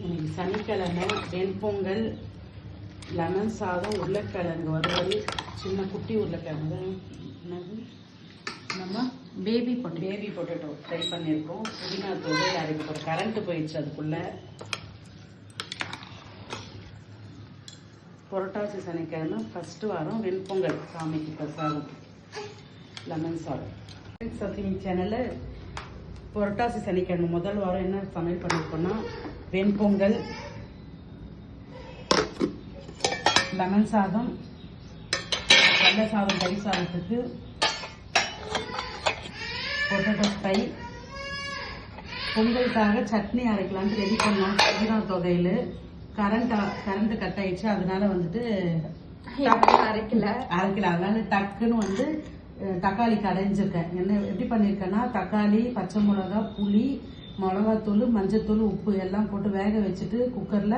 இன்னைக்கு சனிக்கிழமை வெண்பொங்கல், லெமன் சாதம், உருளைக்கிழங்கு வறுவல், சின்ன குட்டி உருளைக்கிழங்கு என்னது நம்ம பேபி பொட்டேட்டோ ஃப்ரை பண்ணியிருக்கோம். புதினா தூள் அதுக்கு ஒரு கரண்ட் போயிடுச்சு. அதுக்குள்ள புரட்டாசி சனிக்கிழமை ஃபர்ஸ்ட் வாரம் வெண்பொங்கல் சாமிக்கு பிரசாதம் லெமன் சாதம். சத்தியம் சேனலில் புரட்டாசி சனிக்கிழமை முதல் வாரம் என்ன சமையல் பண்ணியிருக்கோம்னா வெண்பொங்கல், லெமன் சாதம், வெள்ளை சாதம், கறி சாதத்துக்கு பொட்டேட்டோ ஃப்ரை, பொங்கலுக்காக சட்னி அரைக்கலான்ட்டு ரெடி பண்ணோம். புதினா தொகையில் கரண்ட் கட் ஆயிடுச்சு. அதனால வந்துட்டு அரைக்கல. அதனால டக்குன்னு தக்காளி கடைஞ்சிருக்கேன். என்ன எப்படி பண்ணியிருக்கேன்னா தக்காளி, பச்சை மிளகா, புளி, மிளகாத்தூள், மஞ்சத்தூள், உப்பு எல்லாம் போட்டு வேக வச்சுட்டு குக்கர்ல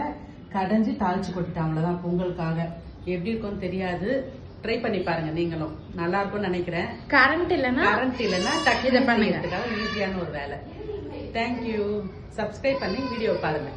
கடைஞ்சி தாளிச்சு கொட்டிட்டேன். அவ்வளவுதான் பொங்கலுக்காக. எப்படி இருக்கும்னு தெரியாது, ட்ரை பண்ணி பாருங்க. நீங்களும் நல்லா இருக்கும்னு நினைக்கிறேன். கரண்ட் இல்லைன்னா டக்கு இதை பண்ணுங்க. ஈஸியான ஒரு வேலை. தேங்க்யூ. சப்ஸ்கிரைப் பண்ணி வீடியோ பாருங்க.